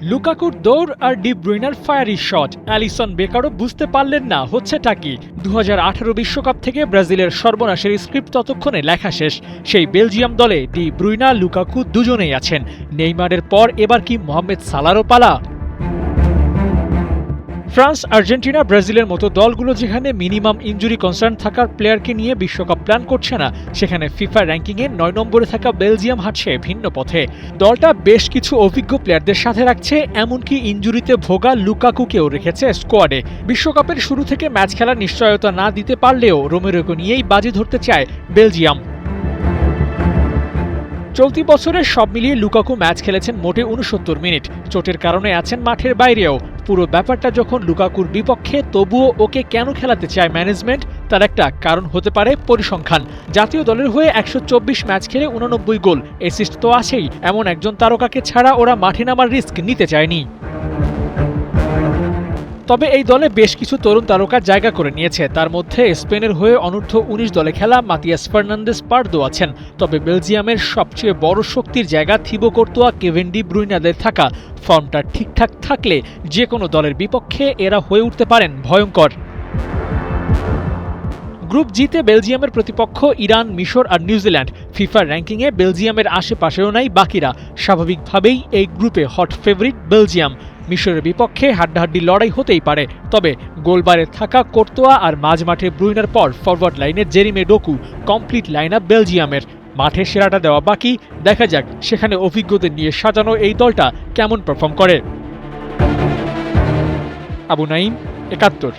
লুকাকুর দৌড় আর D ব্রুইনার fiery shot, Allison বেকারও বুঝতে পারলেন না হচ্ছেটা কি। 2018 বিশ্বকাপ থেকে ব্রাজিলের সর্বনাশের স্ক্রিপ্ট ততক্ষণে লেখা শেষ। সেই বেলজিয়াম দলে ডি ব্রুইনা, লুকাকু দুজনেই আছেন। নেইমারের পর এবার কি মোহাম্মদ সালারও পালা? ফ্রান্স, আর্জেন্টিনা, ব্রাজিলের মতো দলগুলো যেখানে মিনিমাম ইনজুরি কনসার্ন থাকার প্লেয়ারকে নিয়ে বিশ্বকাপ প্ল্যান করছে না, সেখানে ফিফা র্যাঙ্কিংয়ে 9 নম্বরে থাকা বেলজিয়াম হাঁটছে ভিন্ন পথে। দলটা বেশ কিছু অভিজ্ঞ প্লেয়ারদের সাথে রাখছে, এমনকি ইনজুরিতে ভোগা লুকাকুকেও রেখেছে স্কোয়াডে। বিশ্বকাপের শুরু থেকে ম্যাচ খেলার নিশ্চয়তা না দিতে পারলেও রোমেরোকে নিয়েই বাজি ধরতে চায় বেলজিয়াম। চলতি বছরে সব মিলিয়ে লুকাকু ম্যাচ খেলেছেন মোটে 69 মিনিট। চোটের কারণে আছেন মাঠের বাইরেও। পুরো ব্যাপারটা যখন লুকাকুর বিপক্ষে, তবুও ওকে কেন খেলাতে চায় ম্যানেজমেন্ট, তার একটা কারণ হতে পারে পরিসংখ্যান। জাতীয় দলের হয়ে 124 ম্যাচ খেলে 89 গোল, অ্যাসিস্ট তো আছেই। এমন একজন তারকাকে ছাড়া ওরা মাঠে নামার রিস্ক নিতে চায়নি। তবে এই দলে বেশ কিছু তরুণ তারকা জায়গা করে নিয়েছে। তার মধ্যে স্পেনের হয়ে অনূর্ধ্ব 19 দলে খেলা মাতিয়াস ফার্নান্দেস পার্দো আছেন। তবে বেলজিয়ামের সবচেয়ে বড় শক্তির জায়গা থিবো কোর্তোয়া, কেভিন ডি ব্রুইনাদের থাকা। ফর্মটা ঠিকঠাক থাকলে যে কোনো দলের বিপক্ষে এরা হয়ে উঠতে পারেন ভয়ঙ্কর। গ্রুপ জিতে বেলজিয়ামের প্রতিপক্ষ ইরান, মিশর আর নিউজিল্যান্ড। ফিফা র্যাঙ্কিংয়ে বেলজিয়ামের আশেপাশেও নাই বাকিরা। স্বাভাবিকভাবেই এই গ্রুপে হট ফেভারিট বেলজিয়াম। মিশরের বিপক্ষে হাড্ডাহাড্ডি লড়াই হতেই পারে। তবে গোলবারে থাকা কোর্তোয়া আর মাঝমাঠে ব্রুইনার পর ফরওয়ার্ড লাইনে জেরিমে ডোকু, কমপ্লিট লাইন আপ বেলজিয়ামের। মাঠে সেরাটা দেওয়া বাকি, দেখা যাক সেখানে অভিজ্ঞদের নিয়ে সাজানো এই দলটা কেমন পারফর্ম করে। আবু নাইম, ৭১।